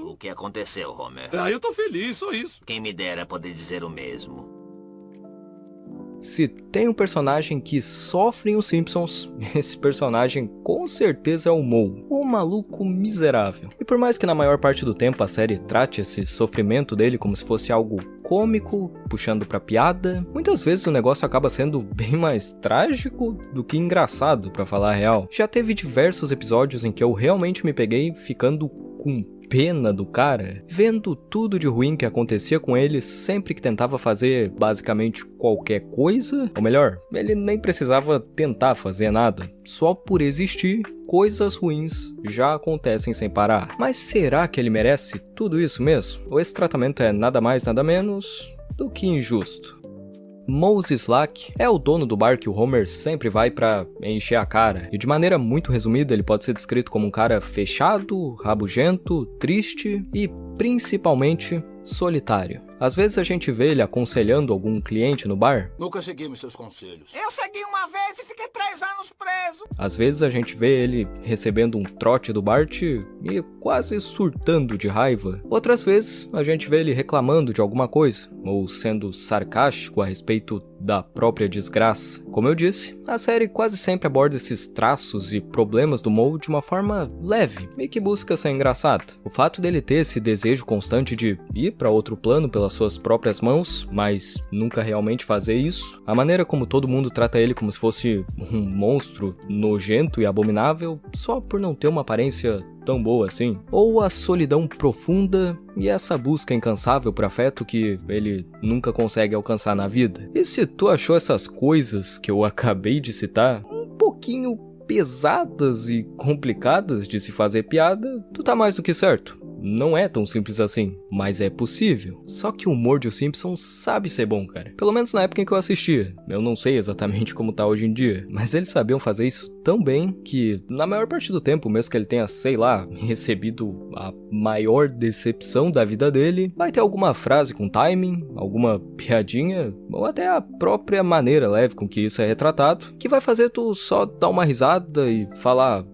O que aconteceu, Homer? Eu tô feliz, só isso. Quem me dera poder dizer o mesmo. Se tem um personagem que sofre em Os Simpsons, esse personagem com certeza é o Moe, o maluco miserável. E por mais que na maior parte do tempo a série trate esse sofrimento dele como se fosse algo cômico, puxando pra piada, muitas vezes o negócio acaba sendo bem mais trágico do que engraçado, pra falar a real. Já teve diversos episódios em que eu realmente me peguei ficando com pena do cara, vendo tudo de ruim que acontecia com ele sempre que tentava fazer basicamente qualquer coisa, ou melhor, ele nem precisava tentar fazer nada, só por existir, coisas ruins já acontecem sem parar. Mas será que ele merece tudo isso mesmo? Ou esse tratamento é nada mais nada menos do que injusto? Mose Slack é o dono do bar que o Homer sempre vai pra encher a cara, e de maneira muito resumida ele pode ser descrito como um cara fechado, rabugento, triste e principalmente solitário. Às vezes a gente vê ele aconselhando algum cliente no bar. Nunca seguimos seus conselhos. Eu segui uma vez e fiquei 3 anos preso. Às vezes a gente vê ele recebendo um trote do Bart e quase surtando de raiva. Outras vezes a gente vê ele reclamando de alguma coisa, ou sendo sarcástico a respeito da própria desgraça. Como eu disse, a série quase sempre aborda esses traços e problemas do Moe de uma forma leve, e que busca ser engraçada. O fato dele ter esse desejo constante de ir para outro plano pelas suas próprias mãos, mas nunca realmente fazer isso, a maneira como todo mundo trata ele como se fosse um monstro nojento e abominável, só por não ter uma aparência tão boa assim, ou a solidão profunda e essa busca incansável por afeto que ele nunca consegue alcançar na vida. E se tu achou essas coisas que eu acabei de citar um pouquinho pesadas e complicadas de se fazer piada, tu tá mais do que certo. Não é tão simples assim, mas é possível. Só que o humor de Os Simpsons sabe ser bom, cara. Pelo menos na época em que eu assistia. Eu não sei exatamente como tá hoje em dia, mas eles sabiam fazer isso tão bem que, na maior parte do tempo, mesmo que ele tenha, sei lá, recebido a maior decepção da vida dele, vai ter alguma frase com timing, alguma piadinha, ou até a própria maneira leve com que isso é retratado, que vai fazer tu só dar uma risada e falar...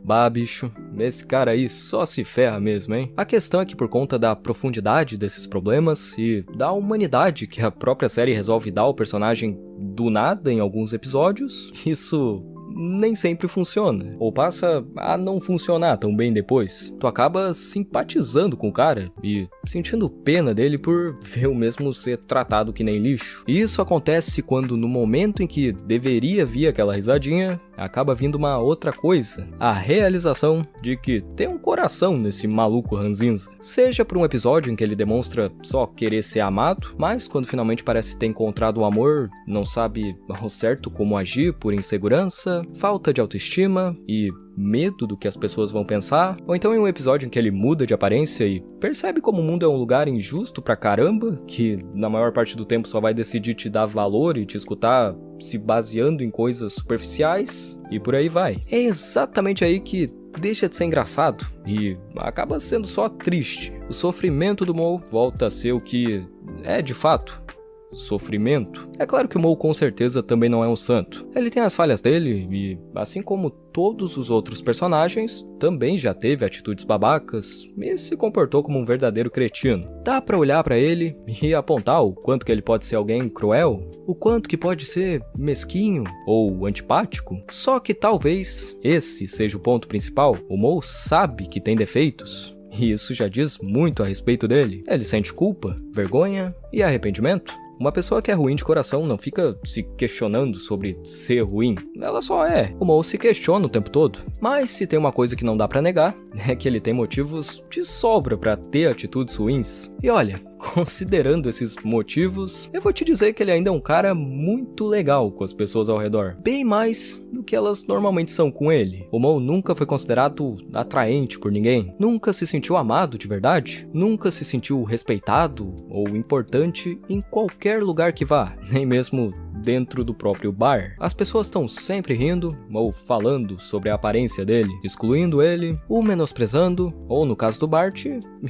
Bah, bicho, esse cara aí só se ferra mesmo, hein? A questão é que por conta da profundidade desses problemas e da humanidade que a própria série resolve dar ao personagem do nada em alguns episódios, isso nem sempre funciona, ou passa a não funcionar tão bem depois. Tu acaba simpatizando com o cara e sentindo pena dele por ver o mesmo ser tratado que nem lixo. E isso acontece quando no momento em que deveria vir aquela risadinha, acaba vindo uma outra coisa, a realização de que tem um coração nesse maluco ranzinza. Seja por um episódio em que ele demonstra só querer ser amado, mas quando finalmente parece ter encontrado o amor, não sabe ao certo como agir por insegurança, falta de autoestima e medo do que as pessoas vão pensar, ou então em um episódio em que ele muda de aparência e percebe como o mundo é um lugar injusto pra caramba, que na maior parte do tempo só vai decidir te dar valor e te escutar se baseando em coisas superficiais, e por aí vai. É exatamente aí que deixa de ser engraçado e acaba sendo só triste. O sofrimento do Moe volta a ser o que é de fato. Sofrimento. É claro que o Moe com certeza também não é um santo. Ele tem as falhas dele e, assim como todos os outros personagens, também já teve atitudes babacas e se comportou como um verdadeiro cretino. Dá pra olhar pra ele e apontar o quanto que ele pode ser alguém cruel, o quanto que pode ser mesquinho ou antipático. Só que talvez esse seja o ponto principal. O Moe sabe que tem defeitos. E isso já diz muito a respeito dele. Ele sente culpa, vergonha e arrependimento. Uma pessoa que é ruim de coração não fica se questionando sobre ser ruim, ela só é. O Moe se questiona o tempo todo. Mas se tem uma coisa que não dá pra negar, é que ele tem motivos de sobra pra ter atitudes ruins. E olha, considerando esses motivos, eu vou te dizer que ele ainda é um cara muito legal com as pessoas ao redor. Bem mais do que elas normalmente são com ele. O Moe nunca foi considerado atraente por ninguém. Nunca se sentiu amado de verdade. Nunca se sentiu respeitado ou importante em qualquer lugar que vá. Nem mesmo dentro do próprio bar. As pessoas estão sempre rindo ou falando sobre a aparência dele, excluindo ele, o menosprezando, ou no caso do Bart,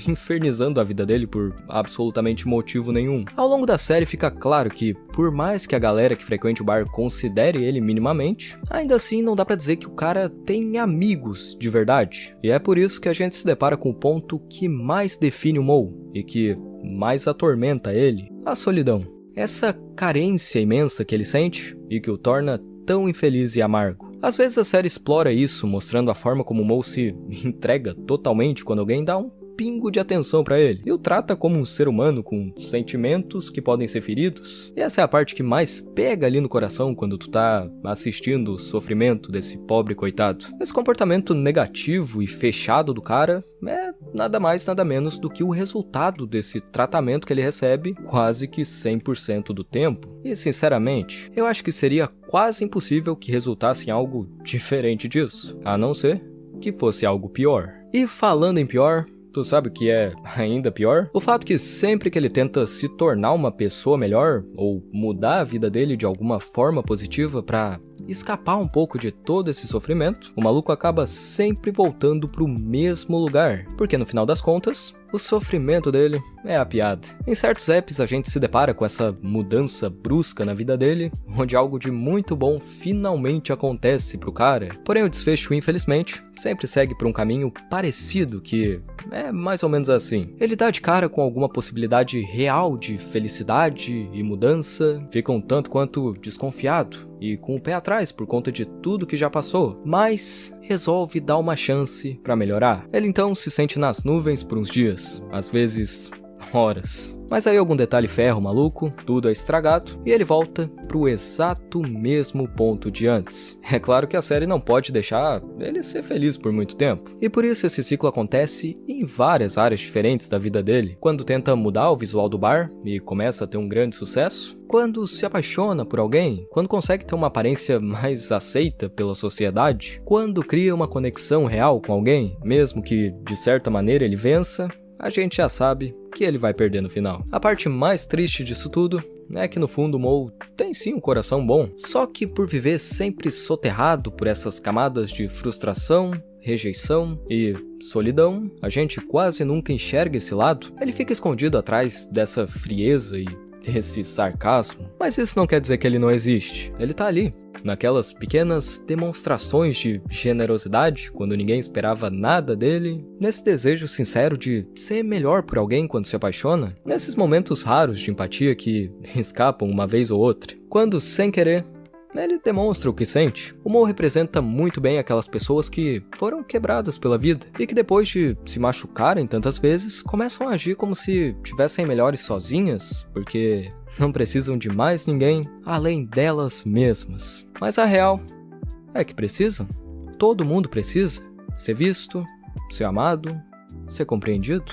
infernizando a vida dele por absolutamente motivo nenhum. Ao longo da série fica claro que, por mais que a galera que frequente o bar considere ele minimamente, ainda assim não dá pra dizer que o cara tem amigos de verdade. E é por isso que a gente se depara com o ponto que mais define o Moe e que mais atormenta ele: a solidão. Essa carência imensa que ele sente e que o torna tão infeliz e amargo. Às vezes a série explora isso, mostrando a forma como o Moe se entrega totalmente quando alguém dá um pingo de atenção pra ele, e o trata como um ser humano com sentimentos que podem ser feridos. E essa é a parte que mais pega ali no coração quando tu tá assistindo o sofrimento desse pobre coitado. Esse comportamento negativo e fechado do cara é nada mais nada menos do que o resultado desse tratamento que ele recebe quase que 100% do tempo. E sinceramente, eu acho que seria quase impossível que resultasse em algo diferente disso, a não ser que fosse algo pior. E falando em pior, tu sabe o que é ainda pior? O fato que sempre que ele tenta se tornar uma pessoa melhor, ou mudar a vida dele de alguma forma positiva pra escapar um pouco de todo esse sofrimento, o maluco acaba sempre voltando pro mesmo lugar, porque no final das contas, o sofrimento dele é a piada. Em certos apps a gente se depara com essa mudança brusca na vida dele, onde algo de muito bom finalmente acontece pro cara. Porém o desfecho, infelizmente, sempre segue por um caminho parecido, que é mais ou menos assim. Ele dá de cara com alguma possibilidade real de felicidade e mudança, fica um tanto quanto desconfiado e com o pé atrás por conta de tudo que já passou, mas resolve dar uma chance pra melhorar. Ele então se sente nas nuvens por uns dias, às vezes horas. Mas aí algum detalhe ferra o maluco, tudo é estragado e ele volta pro exato mesmo ponto de antes. É claro que a série não pode deixar ele ser feliz por muito tempo, e por isso esse ciclo acontece em várias áreas diferentes da vida dele. Quando tenta mudar o visual do bar e começa a ter um grande sucesso, quando se apaixona por alguém, quando consegue ter uma aparência mais aceita pela sociedade, quando cria uma conexão real com alguém, mesmo que de certa maneira ele vença, a gente já sabe que ele vai perder no final. A parte mais triste disso tudo é que no fundo o Moe tem sim um coração bom, só que por viver sempre soterrado por essas camadas de frustração, rejeição e solidão, a gente quase nunca enxerga esse lado. Ele fica escondido atrás dessa frieza e desse sarcasmo, mas isso não quer dizer que ele não existe. Ele tá ali, naquelas pequenas demonstrações de generosidade quando ninguém esperava nada dele, nesse desejo sincero de ser melhor por alguém quando se apaixona, nesses momentos raros de empatia que escapam uma vez ou outra, quando sem querer ele demonstra o que sente. O Moe representa muito bem aquelas pessoas que foram quebradas pela vida e que depois de se machucarem tantas vezes, começam a agir como se tivessem melhores sozinhas, porque não precisam de mais ninguém além delas mesmas. Mas a real é que precisam. Todo mundo precisa ser visto, ser amado, ser compreendido.